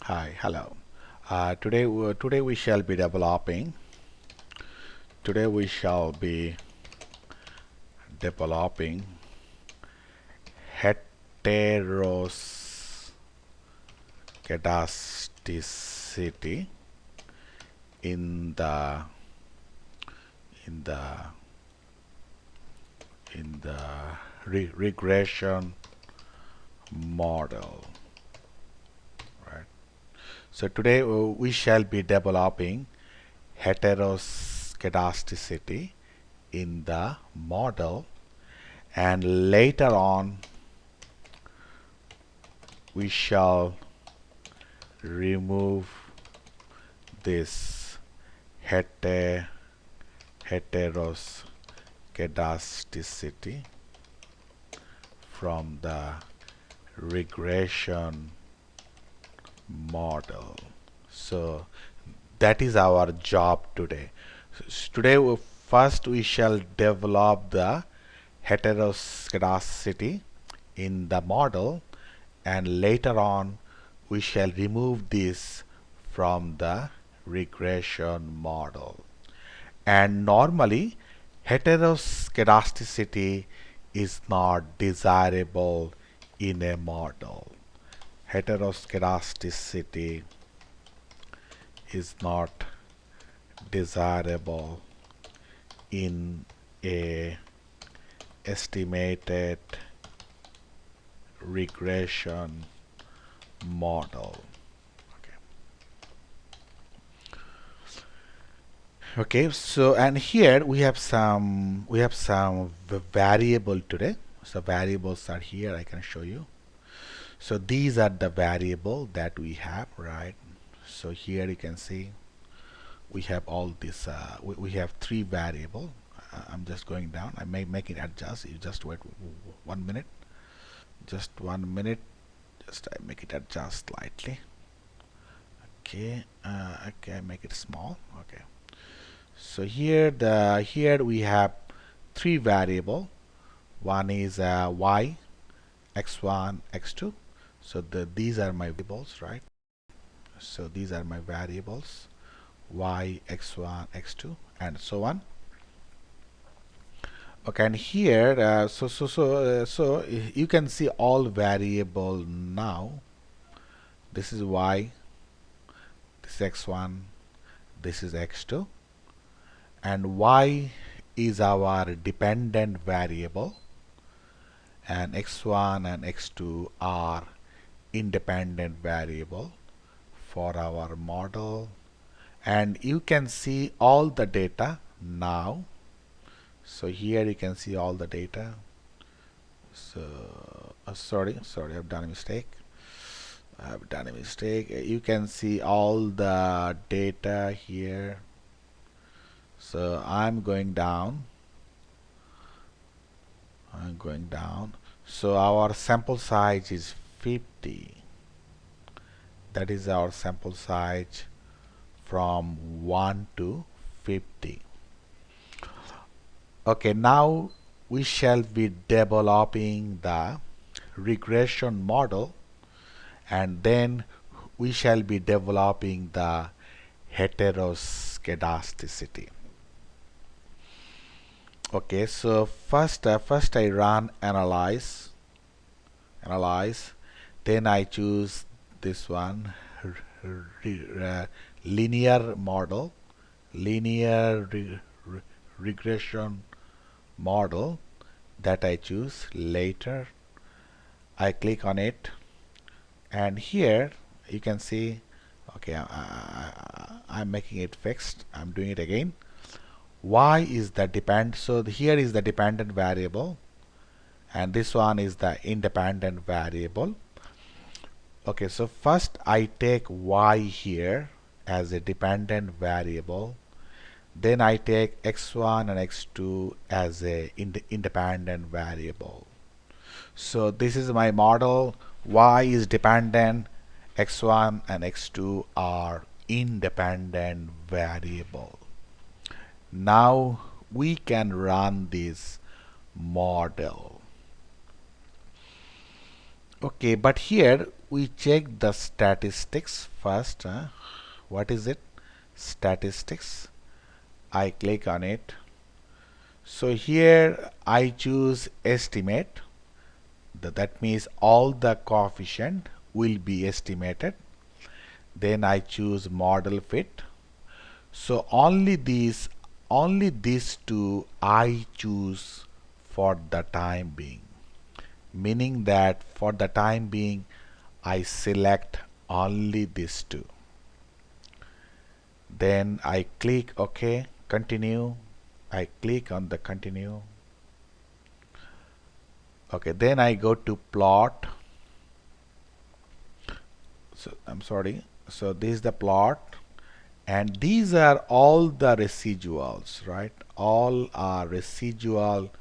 Hi, hello. Today we shall be developing. Today we shall be developing heteroscedasticity in the in the in the regression model, right? So today we shall be developing heteroscedasticity in the model, and later on we shall remove this heteroscedasticity from the regression model. So that is our job today. Today first we shall develop the heteroscedasticity in the model, and later on we shall remove this from the regression model. And normally heteroscedasticity is not desirable in a model. Heteroscedasticity is not desirable in a estimated regression model. Okay, so and here we have some variable today. So variables are here. I can show you. So these are the variable that we have, right? So here you can see we have all this. We have three variable. I'm just going down. I may make it adjust. You just wait 1 minute. Just 1 minute. Just I make it adjust slightly. Okay. Okay. Make it small. Okay. So here we have three variable. One is y, x1, x2. So these are my variables, right? So these are my variables, y, x1, x2, and so on. Okay, and here so you can see all variable now. This is y, this is x1, this is x2, and y is our dependent variable, and x1 and x2 are independent variable for our model. And you can see all the data now. So here you can see all the data. So sorry, I've done a mistake. You can see all the data here. So I'm going down. So our sample size is 50. That is our sample size from 1 to 50. Okay, now we shall be developing the regression model, and then we shall be developing the heteroscedasticity. Okay, so first I run analyze, then I choose this one, linear model, linear regression model, that I choose. Later I click on it, and here you can see, okay, I'm making it fixed. I'm doing it again. Y is the so here is the dependent variable, and this one is the independent variable. Okay, so first I take y here as a dependent variable, then I take x1 and x2 as a independent variable. So this is my model. Y is dependent, x1 and x2 are independent variable. Now we can run this model. Okay, but here we check the statistics first. What is it? Statistics. I click on it. So here I choose estimate. That means all the coefficient will be estimated. Then I choose model fit. So only these two I choose for the time being, meaning that for the time being I select only these two. Then I click OK, continue. I click on the continue. Okay, then I go to plot. So I'm sorry. So this is the plot, and these are all the residuals, right? All are residual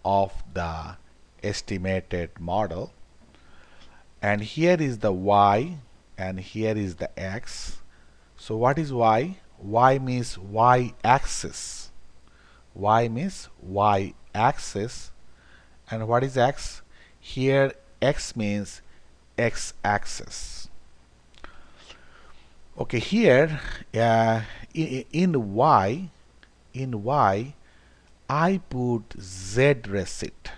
of the estimated model. And here is the y, and here is the x. So what is y? Y means y-axis. Y means y-axis. And what is x? Here x means x-axis. Okay, here in y I put z receipt.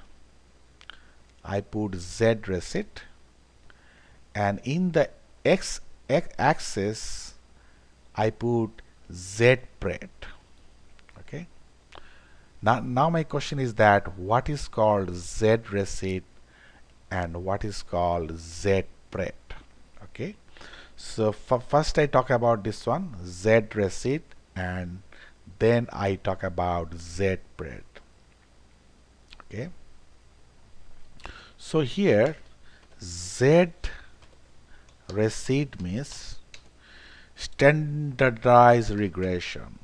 I put z receipt, and in the x-axis I put z pred. Okay. Now my question is that what is called z receipt and what is called z pred? Okay. So first I talk about this one, z receipt, and then I talk about z pred. Okay. So here z receipt means standardized regression,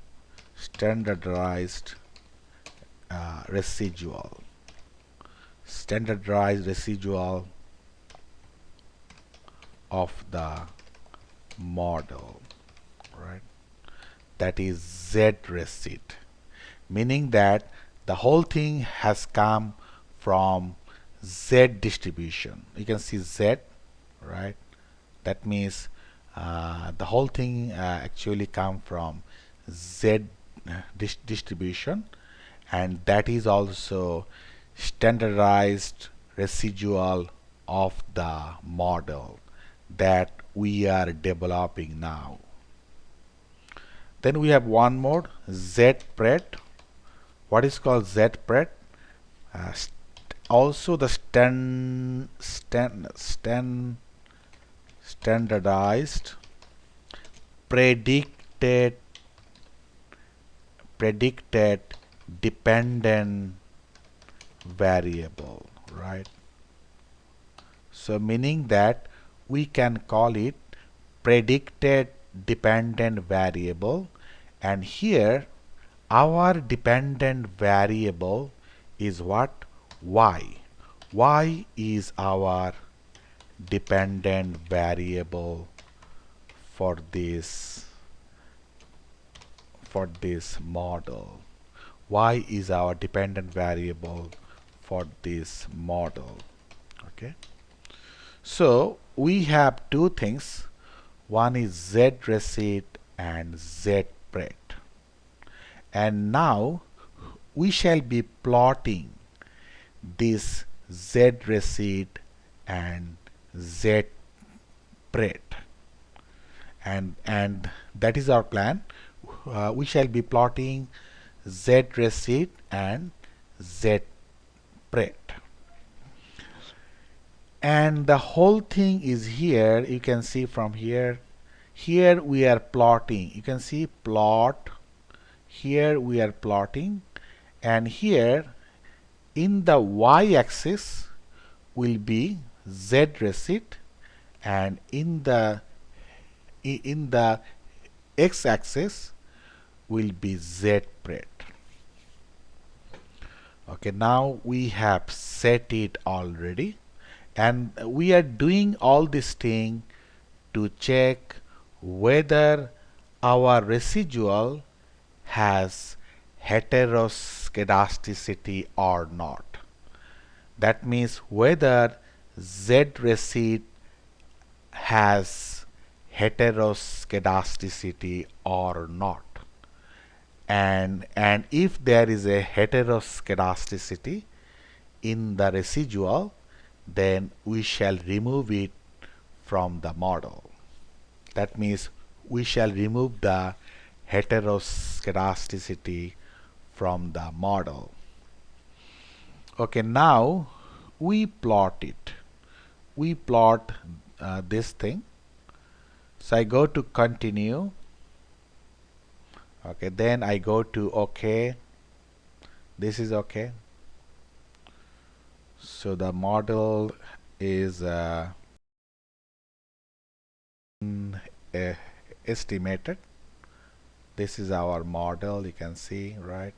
standardized residual, standardized residual of the model, right? That is z receipt, meaning that the whole thing has come from z distribution. You can see z, right? That means the whole thing actually come from z distribution, and that is also standardized residual of the model that we are developing now. Then we have one more, z pred. What is called z pred? Also the standardized predicted dependent variable, right? So meaning that we can call it predicted dependent variable, and here our dependent variable is what? Y. Y is our dependent variable for this model. Y is our dependent variable for this model. Okay. So we have two things. One is z receipt and z pred. And now we shall be plotting this z receipt and z pred, and that is our plan. We shall be plotting z receipt and z pred, and the whole thing is here. You can see from here we are plotting. You can see plot. Here we are plotting, and here in the y-axis will be z receipt, and in the x-axis will be z pred. Okay, now we have set it already, and we are doing all this thing to check whether our residual has heteroscedasticity or not. That means whether z receipt has heteroscedasticity or not. And if there is a heteroscedasticity in the residual, then we shall remove it from the model. That means we shall remove the heteroscedasticity from the model. Okay, now we plot it. We plot this thing. So I go to continue. Okay, then I go to OK. This is OK. So the model is estimated. This is our model, you can see, right?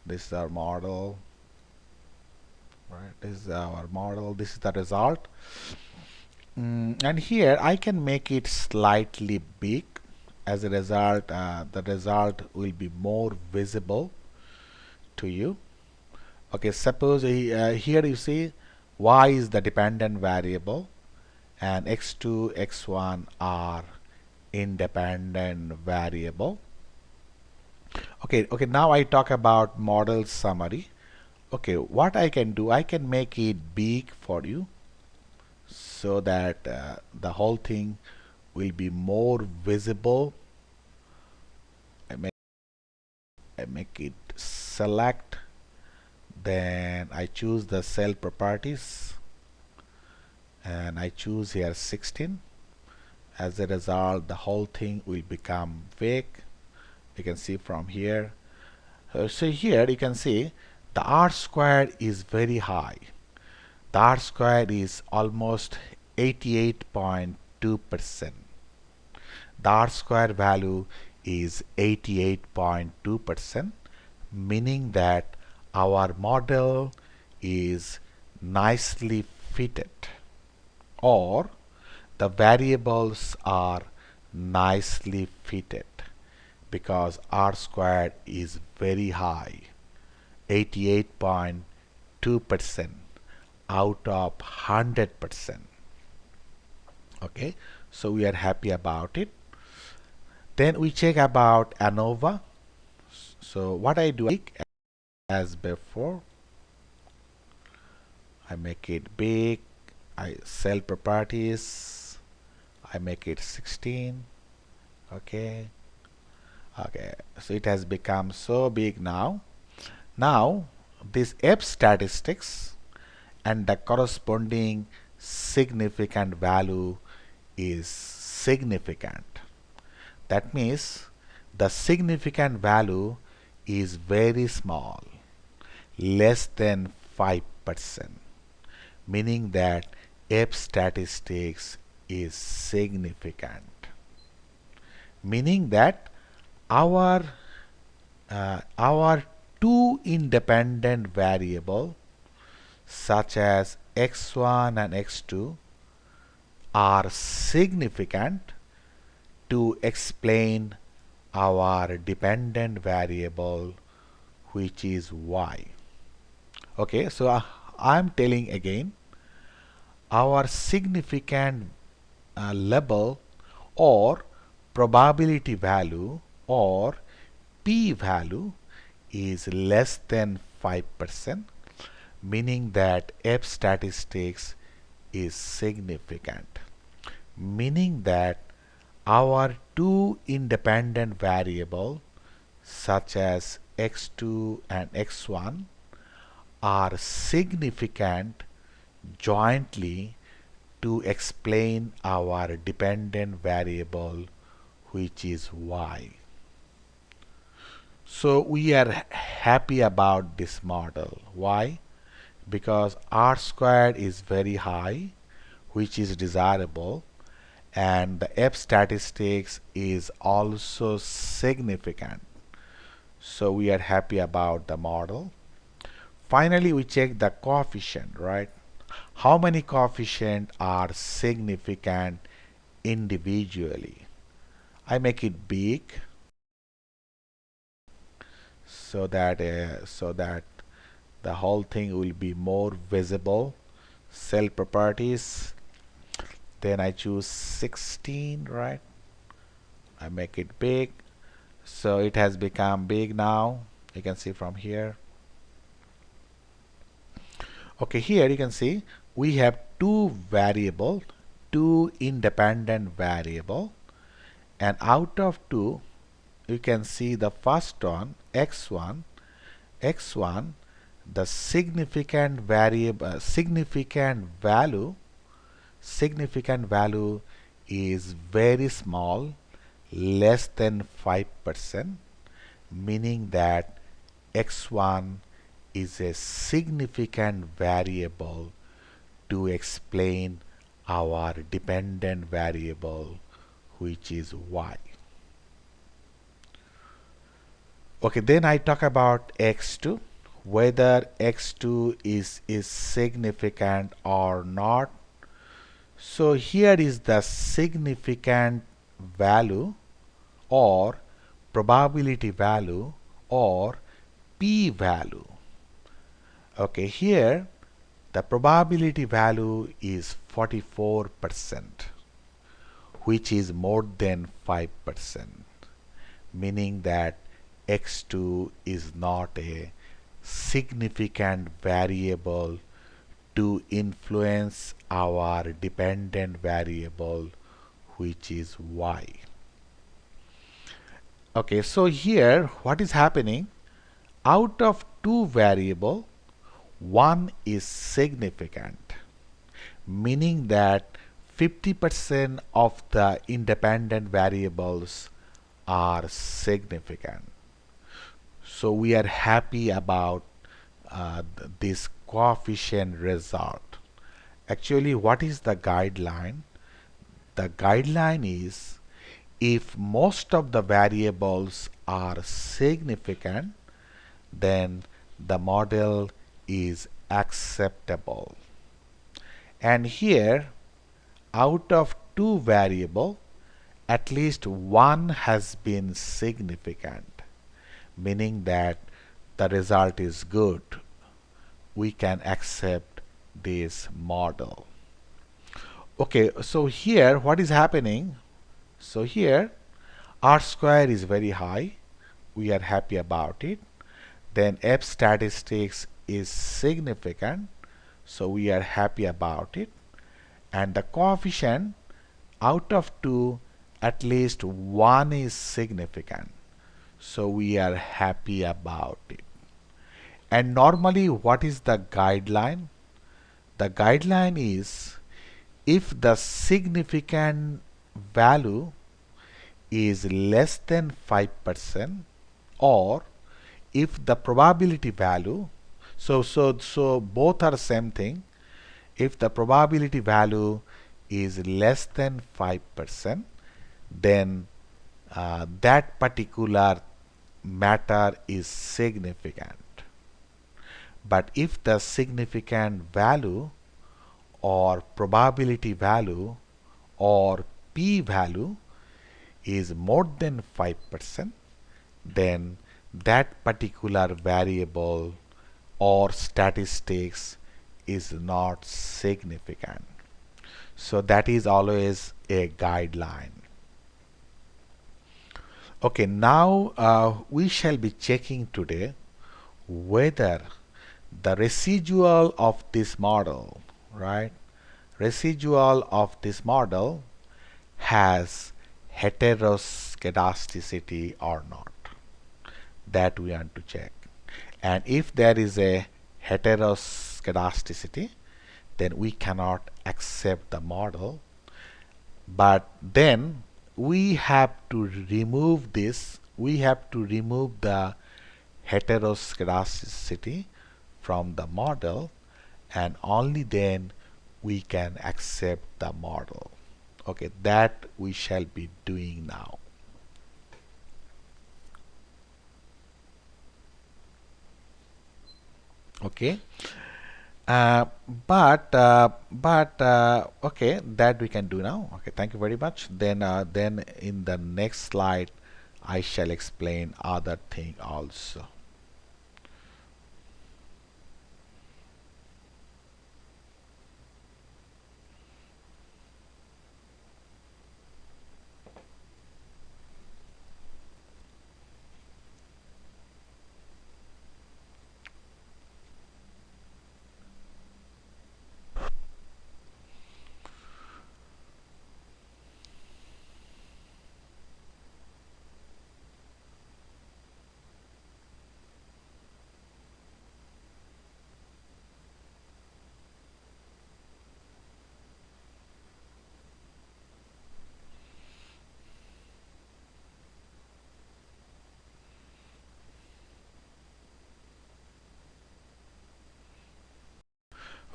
This is our model, right? This is our model. This is the result. And here I can make it slightly big. As a result, the result will be more visible to you. Okay, suppose here you see y is the dependent variable and x2, x1 are independent variable. Okay, now I talk about model summary. Okay, what I can do, I can make it big for you so that the whole thing will be more visible. I make it select, then I choose the cell properties and I choose here 16. As a result, the whole thing will become big. You can see from here. So here you can see the R squared is very high. The R squared is almost 88.2%. The R square value is 88.2%, meaning that our model is nicely fitted, or the variables are nicely fitted, because R squared is very high, 88.2% out of 100%. Okay, so we are happy about it. Then we check about ANOVA. So what I do as before, I make it big, I cell properties, I make it 16. Okay, so it has become so big now. Now this F statistics and the corresponding significant value is significant. That means the significant value is very small, less than 5%, meaning that F statistics is significant, meaning that our two independent variable such as x1 and x2 are significant to explain our dependent variable, which is y. Okay, so I'm telling again, our significant level or probability value or p value is less than 5%, meaning that F statistics is significant, meaning that our two independent variables such as x2 and x1 are significant jointly to explain our dependent variable, which is y. So we are happy about this model. Why? Because R squared is very high, which is desirable, and the F statistics is also significant. So we are happy about the model. Finally, we check the coefficient, right? How many coefficients are significant individually? I make it big so that the whole thing will be more visible. Cell properties, then I choose 16, right? I make it big, so it has become big now. You can see from here. Okay, here you can see we have two independent variable, and out of two you can see the first one, x1, the significant variable, significant value is very small, less than 5%, meaning that x1 is a significant variable to explain our dependent variable, which is y. Okay, then I talk about x2, whether x2 is significant or not. So here is the significant value or probability value or p-value. Okay, here the probability value is 44%, which is more than 5%, meaning that x2 is not a significant variable to influence our dependent variable, which is y. Okay, so here what is happening? Out of two variables, one is significant, meaning that 50% of the independent variables are significant. So we are happy about this coefficient result. Actually, what is the guideline? The guideline is if most of the variables are significant, then the model is acceptable. And here, out of two variables, at least one has been significant, meaning that the result is good. We can accept this model. Okay, so here what is happening? So here R square is very high. We are happy about it. Then F statistics is significant. So we are happy about it. And the coefficient out of two, at least one is significant. So we are happy about it. And normally what is the guideline? The guideline is if the significant value is less than 5% or if the probability value, so both are same thing. If the probability value is less than 5%, then that particular matter is significant. But if the significant value or probability value or p-value is more than 5%, then that particular variable or statistics is not significant. So that is always a guideline. Okay, now we shall be checking today whether the residual of this model, right? Residual of this model has heteroscedasticity or not. That we want to check. And if there is a heteroscedasticity, then we cannot accept the model. But then we have to remove this. We have to remove the heteroscedasticity from the model, and only then we can accept the model. Okay, that we shall be doing now. Okay, okay, that we can do now. Okay, thank you very much. Then in the next slide I shall explain other thing also.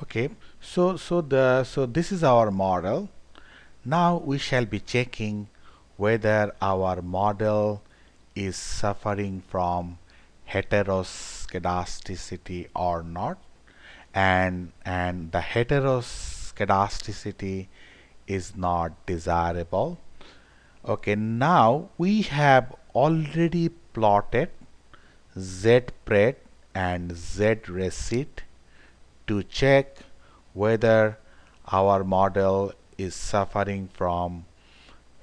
Okay, so this is our model. Now we shall be checking whether our model is suffering from heteroscedasticity or not, and the heteroscedasticity is not desirable. Okay, now we have already plotted z-pred and z-recit to check whether our model is suffering from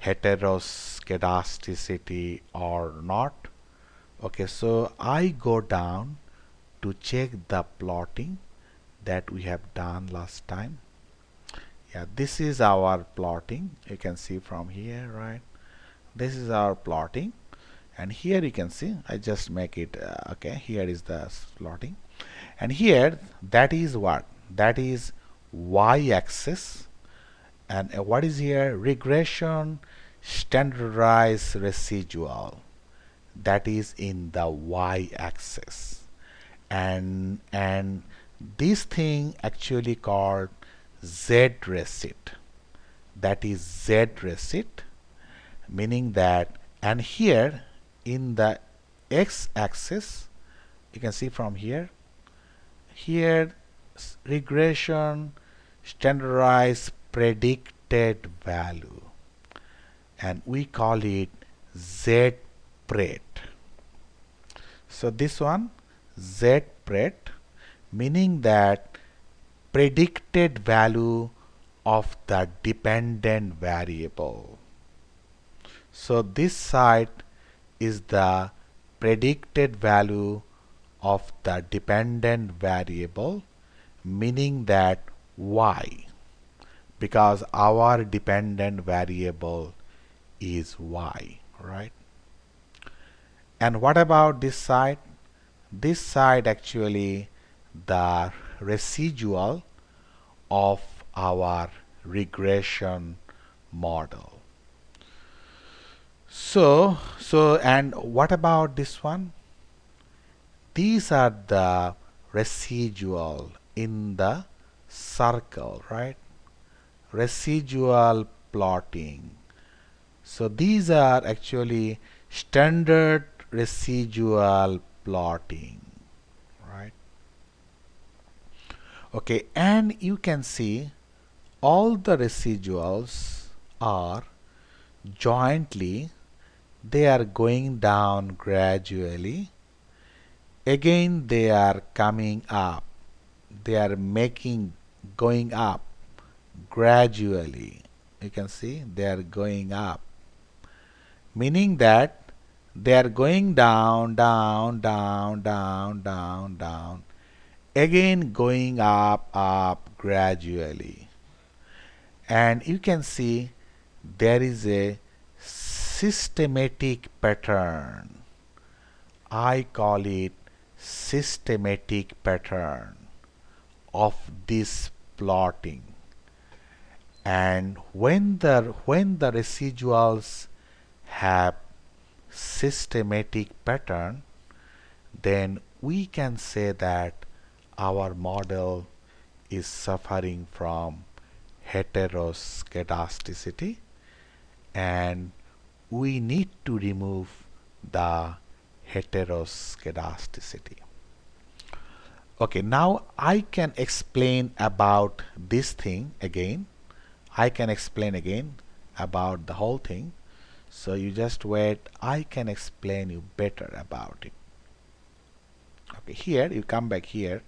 heteroscedasticity or not. Okay, so I go down to check the plotting that we have done last time. Yeah, this is our plotting. You can see from here, right? This is our plotting, and here you can see I just make it okay. Here is the plotting, and here that is what? That is y-axis, and what is here? Regression standardized residual, that is in the y-axis, and this thing actually called z-recit, that is z-recit, meaning that, and here in the x-axis you can see from here, regression standardized predicted value, and we call it z-pred. So this one z-pred, meaning that predicted value of the dependent variable. So this side is the predicted value of the dependent variable, meaning that y, because our dependent variable is y, right? And what about this side? This side actually the residual of our regression model. So and what about this one? These are the residual in the circle, right? Residual plotting. So these are actually standard residual plotting, right? Okay, and you can see all the residuals are jointly, they are going down gradually. Again, they are coming up. They are going up gradually. You can see they are going up, meaning that they are going down, down, down, down, down, down. Again, going up, up gradually. And you can see there is a systematic pattern. I call it systematic pattern of this plotting. And when the residuals have systematic pattern, then we can say that our model is suffering from heteroscedasticity, and we need to remove the heteroscedasticity. Okay, now I can explain about this thing again. I can explain again about the whole thing. So you just wait, I can explain you better about it. Okay, here you come back here.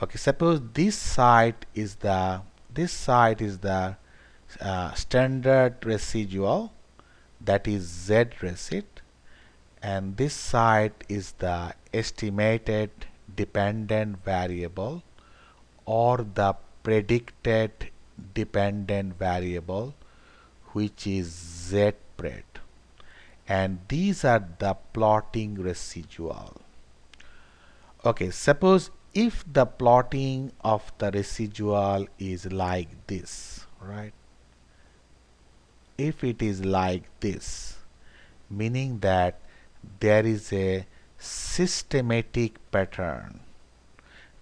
Okay, suppose this side is the standard residual, that is z-recit, and this side is the estimated dependent variable or the predicted dependent variable, which is z-pred, and these are the plotting residual. Okay, suppose if the plotting of the residual is like this, right? If it is like this, meaning that there is a systematic pattern,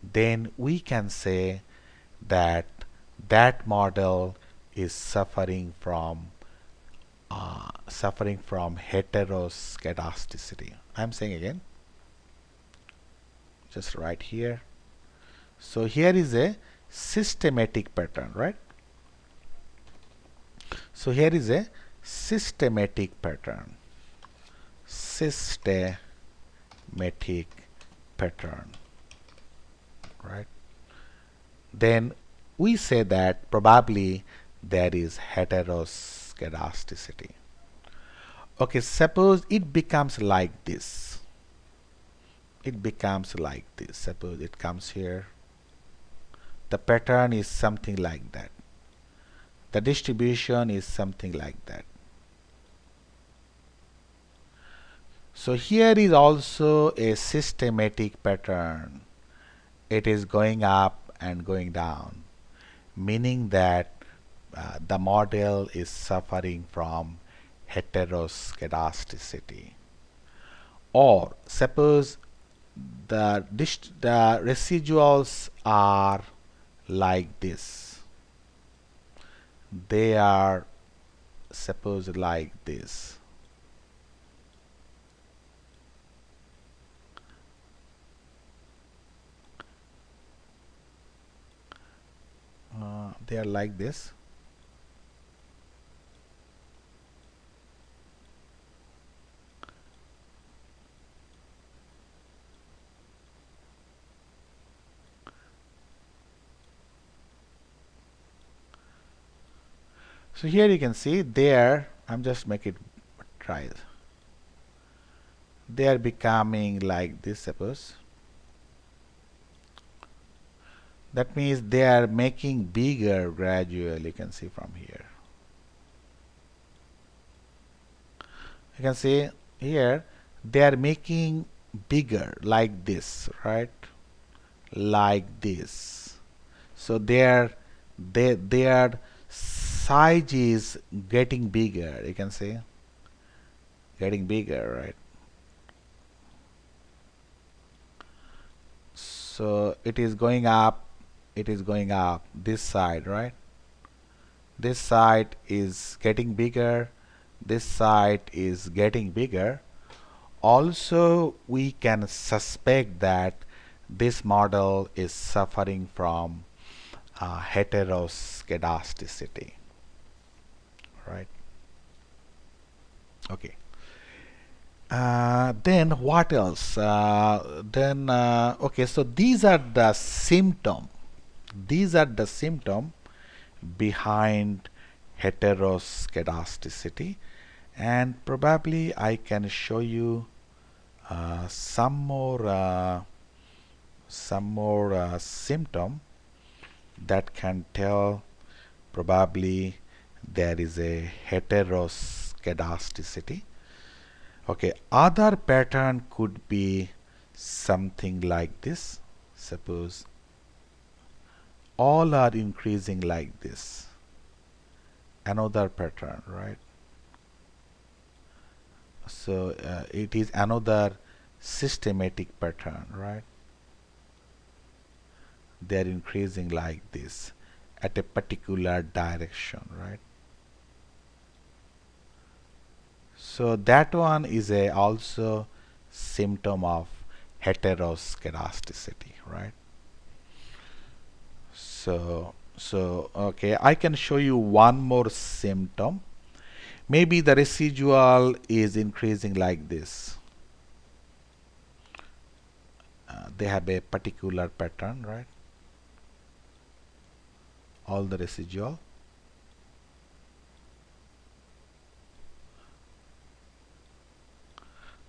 then we can say that that model is suffering from heteroscedasticity. I'm saying again, just right here. So here is a systematic pattern, right? So here is a systematic pattern. Systematic pattern, right? Then we say that probably there is heteroscedasticity. Okay, suppose it becomes like this. It becomes like this. Suppose it comes here. The pattern is something like that. The distribution is something like that. So here is also a systematic pattern. It is going up and going down, meaning that the model is suffering from heteroscedasticity. Or suppose the residuals are like this. They are suppose like this. They are like this. So here you can see there, I'm just make it try. They are becoming like this, suppose. That means they are making bigger gradually. You can see from here. You can see here they are making bigger like this, right? Like this. So their size is getting bigger. You can see getting bigger, right? So it is going up. It is going up this side, right? This side is getting bigger. This side is getting bigger. Also, we can suspect that this model is suffering from heteroscedasticity, right? Okay. Then what else? Okay, so these are the symptom. These are the symptom behind heteroscedasticity, and probably I can show you some more symptom that can tell probably there is a heteroscedasticity. Okay, other pattern could be something like this. Suppose all are increasing like this. Another pattern, right? So it is another systematic pattern, right? They are increasing like this at a particular direction, right? So that one is a also symptom of heteroscedasticity, right? So okay, I can show you one more symptom. Maybe the residual is increasing like this. They have a particular pattern, right? All the residual.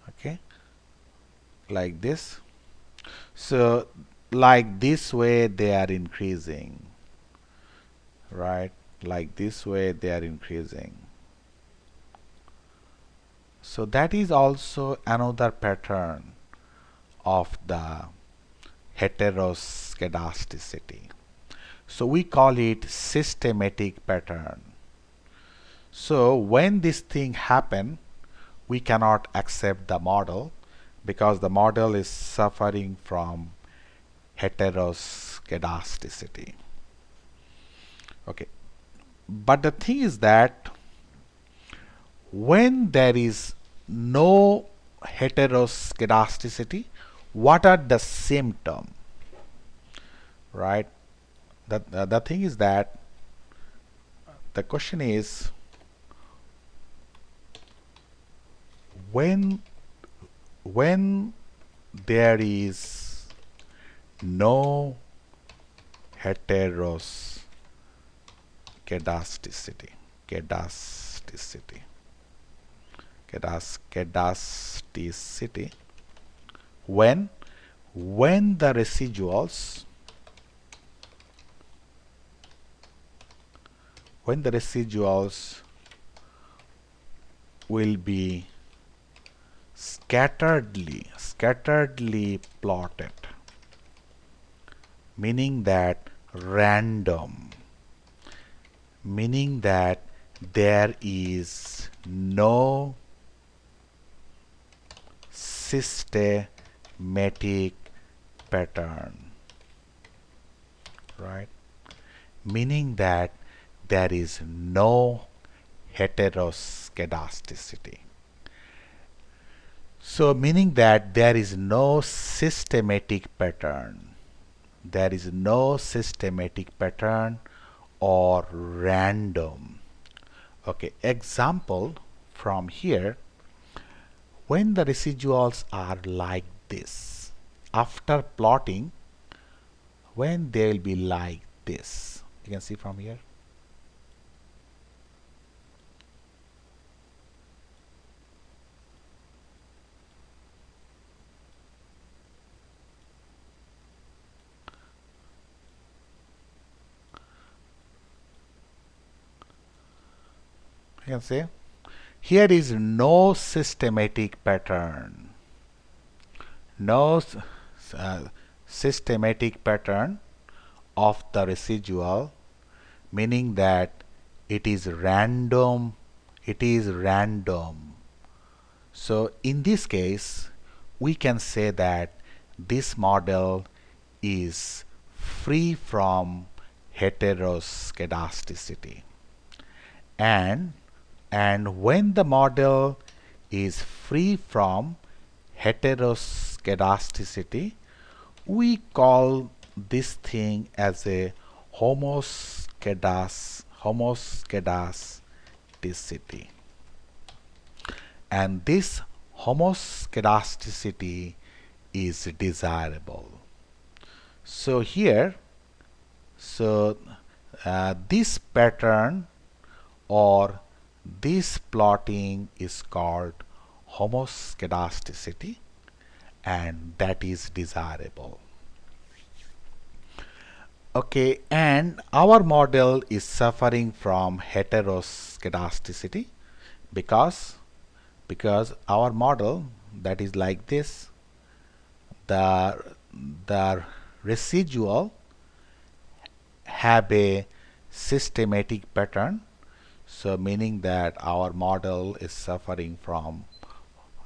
Okay, like this. So like this way they are increasing, right? Like this way they are increasing. So that is also another pattern of the heteroscedasticity. So we call it systematic pattern. So when this thing happen, we cannot accept the model because the model is suffering from heteroscedasticity. Okay, but the thing is that when there is no heteroscedasticity, what are the same term, right? The thing is that the question is, when there is no heteroscedasticity, kedasticity, kedasticity, when the residuals will be scatteredly plotted, meaning that random, meaning that there is no systematic pattern, right? Meaning that there is no heteroscedasticity. So meaning that there is no systematic pattern. There is no systematic pattern or random. Okay, example from here, when the residuals are like this, after plotting, when they will be like this, you can see from here. You can say here is no systematic pattern, no systematic pattern of the residual, meaning that it is random. So in this case, we can say that this model is free from heteroscedasticity. And when the model is free from heteroscedasticity, we call this thing as a homoscedasticity. And this homoscedasticity is desirable. So here, this pattern or this plotting is called homoscedasticity, and that is desirable. Okay, and our model is suffering from heteroscedasticity because our model, that is like this, the residual have a systematic pattern, so meaning that our model is suffering from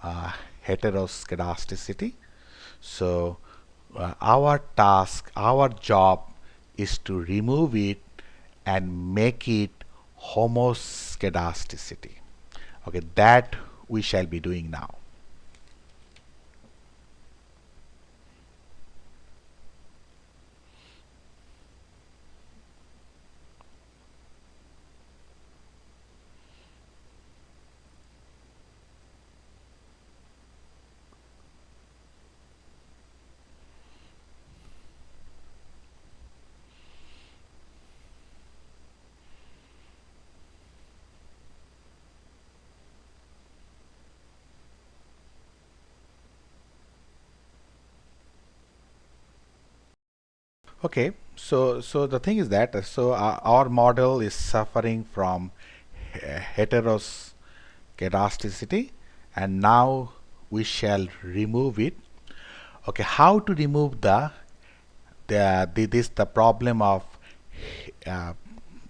heteroscedasticity. So our task, our job is to remove it and make it homoscedasticity. Okay, that we shall be doing now. Okay, so the thing is that our model is suffering from heteroscedasticity, and now we shall remove it. Okay, how to remove the problem of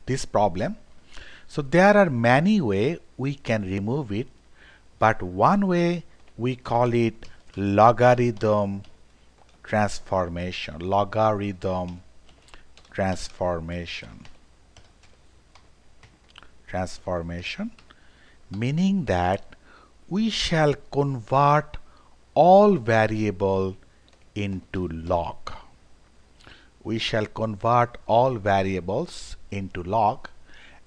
this problem? So there are many ways we can remove it, but one way we call it logarithm transformation. transformation, meaning that we shall convert all variable into log. We shall convert all variables into log,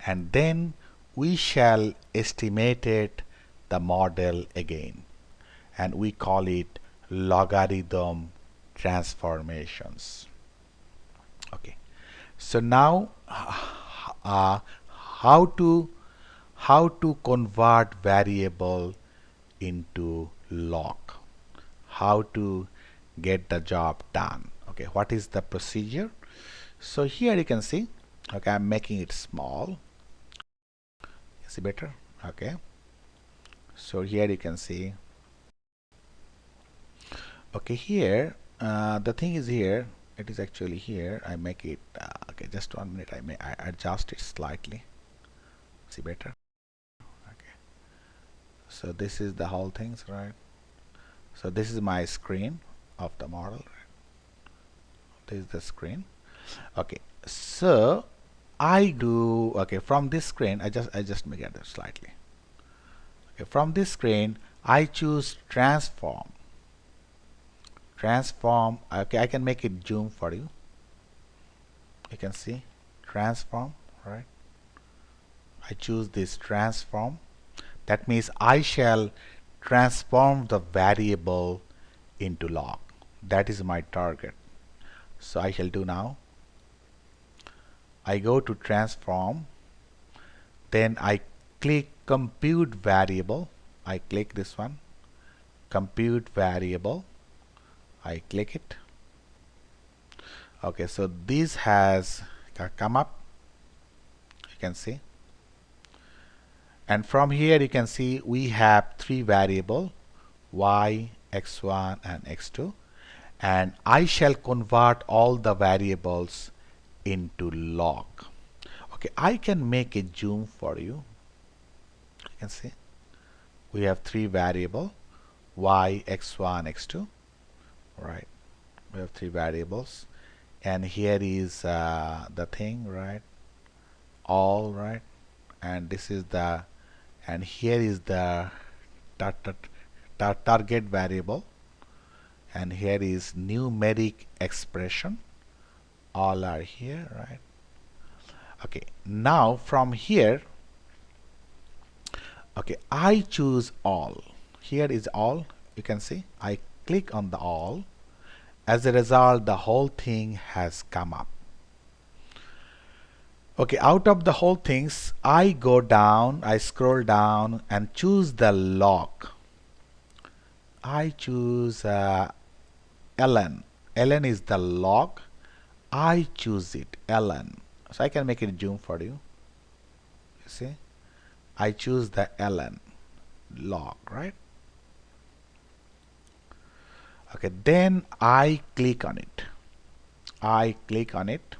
and then we shall estimate the model again, and we call it logarithm transformations. Okay, so now how to convert variable into log, how to get the job done. Okay, what is the procedure? So here you can see, okay, I'm making it small. You see better? Okay, so here you can see, okay, here the thing is here, it is actually here. I make it okay, just 1 minute. I adjust it slightly. See better? Okay, so this is the whole things, right? So this is my screen of the model, right? This is the screen. Okay, so I do, okay, from this screen I just make it slightly. Okay, from this screen I choose transform. Okay, I can make it zoom for you. You can see transform, right? I choose this transform. That means I shall transform the variable into log. That is my target. So I shall do now. I go to transform, then I click compute variable. I click this one, compute variable. I click it. Okay, so this has come up, you can see, and from here you can see we have three variables, y, x1 and x2, and I shall convert all the variables into log. Okay, I can make a zoom for you. You can see we have three variables, y, x1, x2, right? We have three variables, and here is the thing, right? All, right? And this is the, and here is the target variable, and here is numeric expression. All are here, right? Okay, now from here, okay, I choose all. Here is all. You can see I click on the all. As a result, the whole thing has come up. Okay, out of the whole things, I go down, I scroll down and choose the log. I choose ln. ln is the log. I choose it, ln. So I can make it zoom for you. You see? I choose the ln, log, right? Okay, then I click on it. I click on it.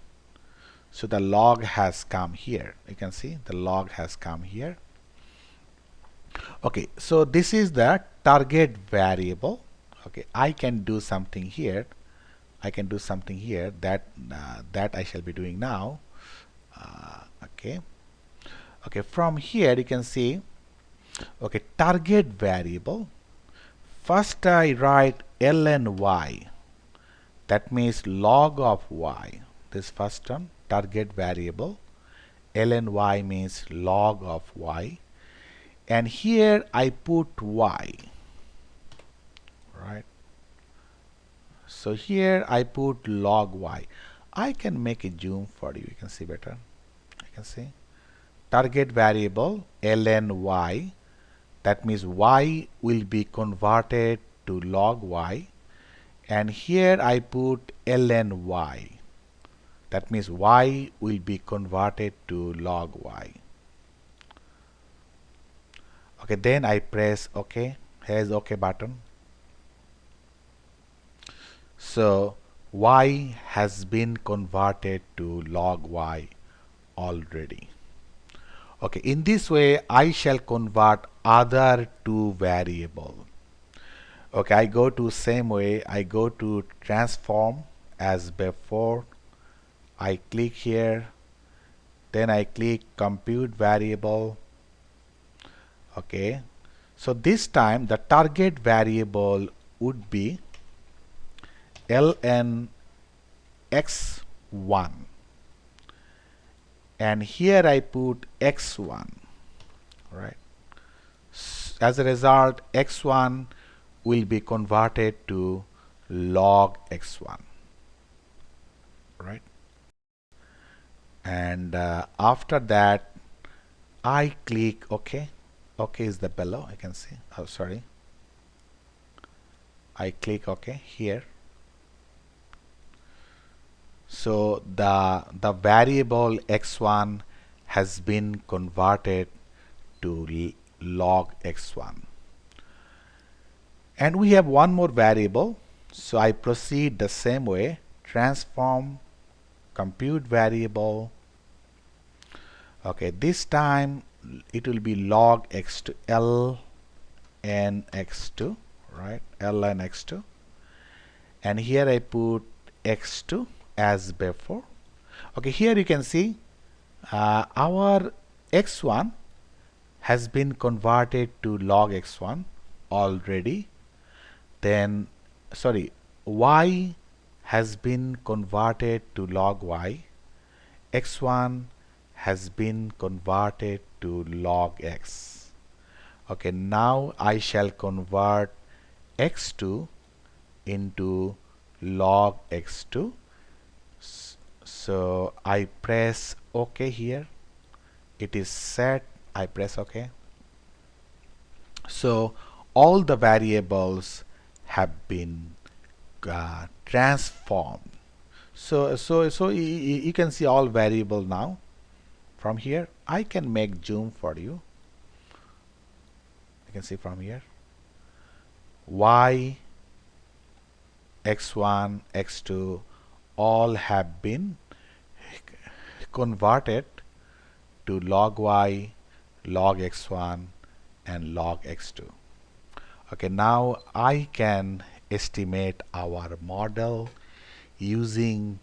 So the log has come here. You can see the log has come here. Okay, so this is the target variable. Okay, I can do something here. I can do something here that that I shall be doing now. Okay. Okay, from here you can see, okay, target variable. First I write ln y. That means log of y. This first term, target variable. ln y means log of y. And here I put y. Right? So here I put log y. I can make a zoom for you. You can see better. You can see. Target variable ln y. That means y will be converted to log y. And here I put ln y. That means y will be converted to log y. Okay, then I press OK. Here's OK button. So y has been converted to log y already. Okay, in this way I shall convert other two variables. Okay, I go to same way. I go to transform as before. I click here, then I click compute variable. Okay, so this time the target variable would be ln x1, and here I put x1, right? As a result, x1 will be converted to log x1, right? And after that I click OK. OK is the below, I can see. Oh, sorry. I click OK here. So the variable x1 has been converted to log x1. And we have one more variable. So I proceed the same way. Transform compute variable. Okay, this time it will be log x2 ln x2, right? ln x2, and here I put x2 as before. Okay, here you can see our x1 has been converted to log x1 already. Then sorry, y has been converted to log y. x1 has been converted to log x. Okay, now I shall convert x2 into log x2. So I press OK here. It is set. I press OK. So all the variables have been transformed. So you can see all variable now. From here I can make zoom for you. You can see from here y, x1, x2 all have been converted to log y, log x1 and log x2. Okay, now I can estimate our model using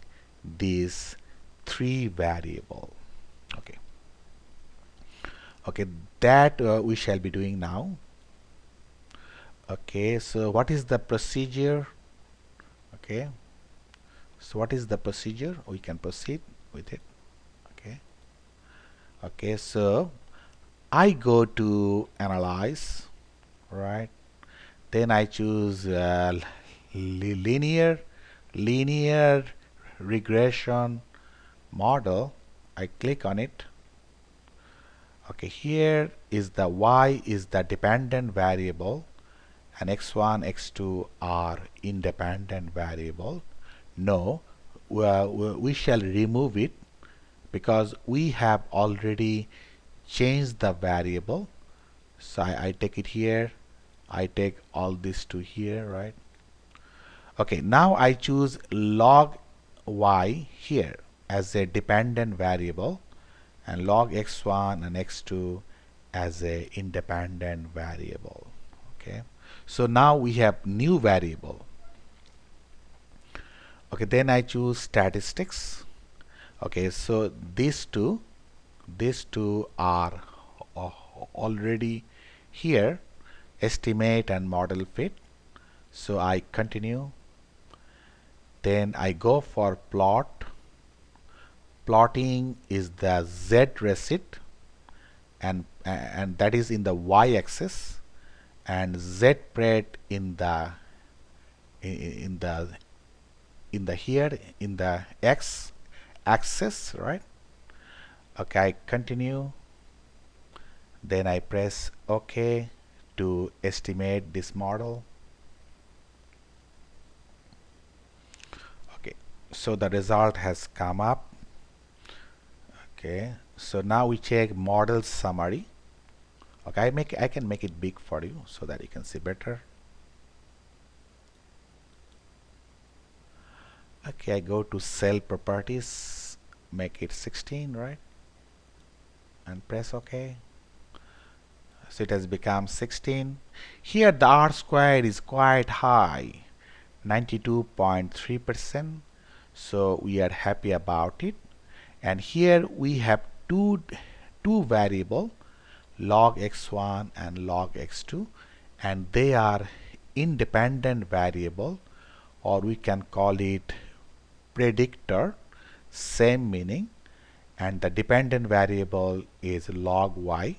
these three variable. Okay, that we shall be doing now. Okay, so what is the procedure? Okay, so what is the procedure? We can proceed with it. Okay, so I go to analyze, right? Then I choose linear regression model. I click on it. Okay, here is the y is the dependent variable and x1, x2 are independent variable. No, we shall remove it because we have already changed the variable. So I take it here, I take all this to here, right? Okay, now I choose log y here as a dependent variable and log x1 and x2 as a independent variable. Okay, so now we have new variable. Okay, then I choose statistics. Okay, so these two are already here, estimate and model fit. So I continue. Then I go for plot. Plotting is the z receipt and that is in the y-axis and z pred in the here in the x-axis, right? Okay, I continue. Then I press OK to estimate this model. Okay, so the result has come up. Okay, so now we check model summary. Okay, I can make it big for you so that you can see better. Okay, I go to cell properties, make it 16, right? And press OK. So it has become 16. Here the R squared is quite high, 92.3%. So we are happy about it. And here we have two variable, log x1 and log x2, and they are independent variable, or we can call it predictor, same meaning, and the dependent variable is log y,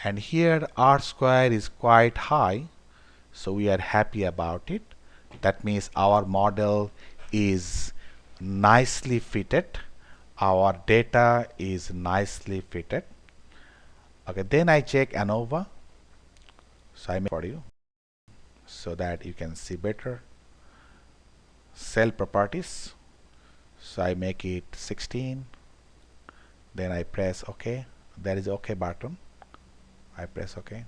and here r square is quite high, so we are happy about it. That means our model is nicely fitted, our data is nicely fitted. Okay, then I check ANOVA, so I make for you so that you can see better. Cell properties, so I make it 16, then I press OK. There is OK button, I press OK.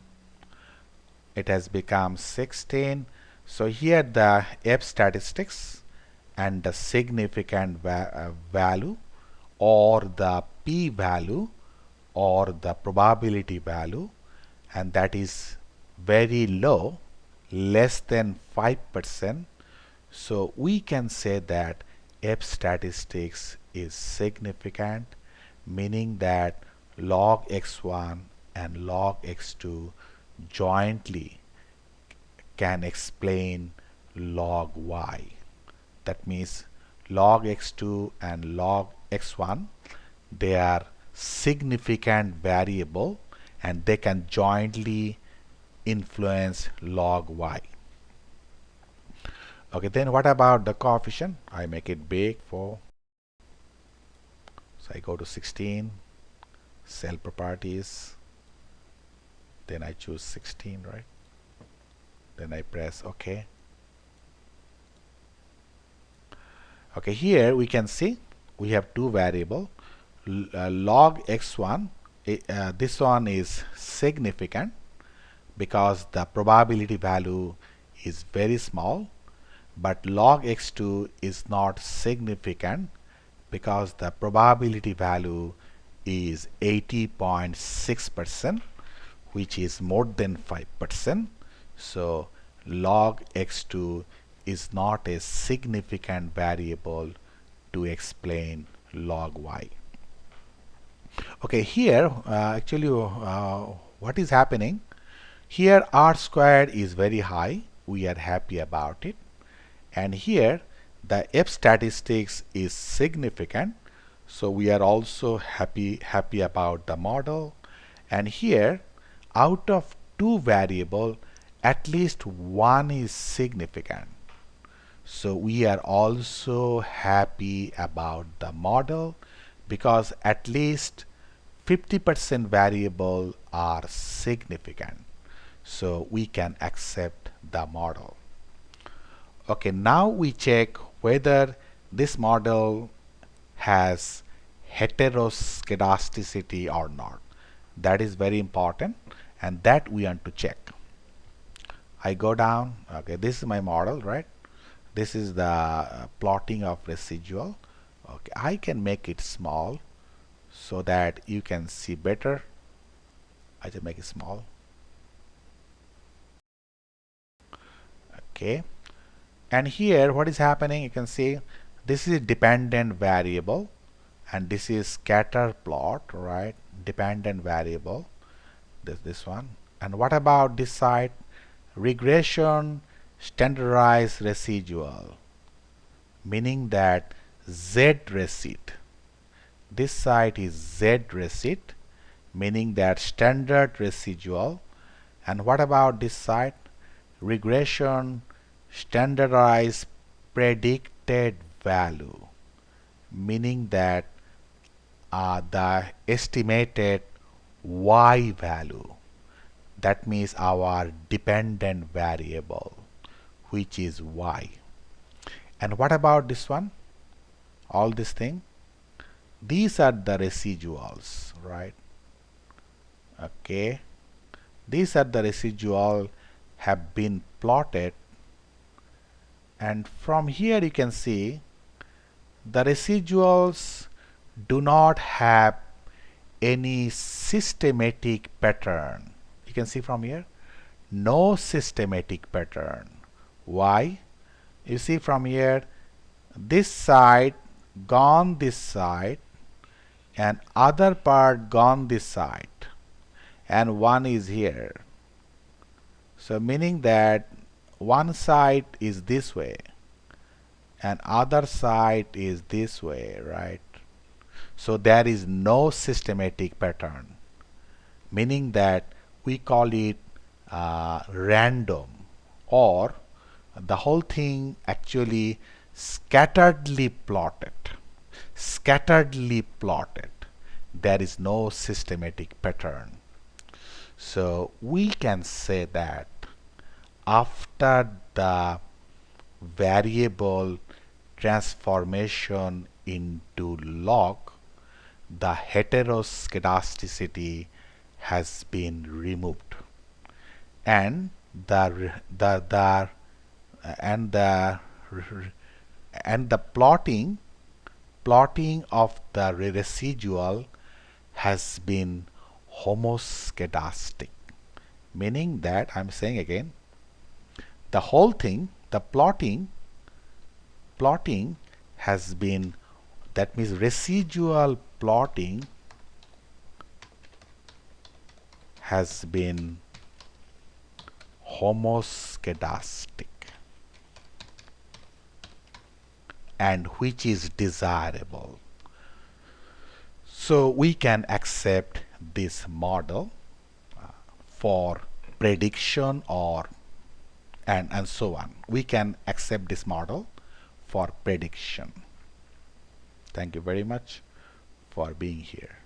It has become 16. So here the F statistics and the significant value, or the p value, or the probability value, and that is very low, less than 5%. So we can say that F statistics is significant, meaning that log x1 and log x2 jointly can explain log y. That means log x2 and log x1, they are significant variable and they can jointly influence log y. Okay, then what about the coefficient? I make it big for, so I go to 16, cell properties, then I choose 16, right? Then I press OK. Okay, here we can see we have two variable, log x1, this one is significant because the probability value is very small, but log x2 is not significant because the probability value is 80.6%, which is more than 5%. So log x2 is not a significant variable to explain log y. Okay, here actually what is happening here, r squared is very high, we are happy about it, and here the F statistics is significant, so we are also happy about the model. And here out of two variable, at least one is significant, so we are also happy about the model because at least 50% variable are significant, so we can accept the model. Okay, now we check whether this model has heteroscedasticity or not. That is very important, and that we want to check. I go down. Okay, this is my model, right? This is the plotting of residual. Okay, I can make it small so that you can see better. I just make it small. Okay, and here what is happening, you can see this is dependent variable and this is scatter plot, right? Dependent variable, this one. And what about this side? Regression standardized residual, meaning that z receipt. This side is z receipt, meaning that standard residual. And what about this side? Regression standardized predicted value, meaning that the estimated y value, that means our dependent variable, which is y. And what about this one? All this thing, these are the residuals, right? Okay, these are the residual have been plotted, and from here you can see the residuals do not have any systematic pattern. You can see from here, no systematic pattern. Why? You see from here, this side gone this side, and other part gone this side, and one is here. So meaning that one side is this way and other side is this way, right? So there is no systematic pattern, meaning that we call it random, or the whole thing actually scatteredly plotted. Scatteredly plotted. There is no systematic pattern. So we can say that after the variable transformation into log, the heteroscedasticity has been removed, and the and the and the plotting of the residual has been homoscedastic, meaning that I'm saying again, the whole thing, the plotting has been, that means residual plotting has been homoscedastic, and which is desirable. So we can accept this model for prediction, or and so on. We can accept this model for prediction. Thank you very much for being here.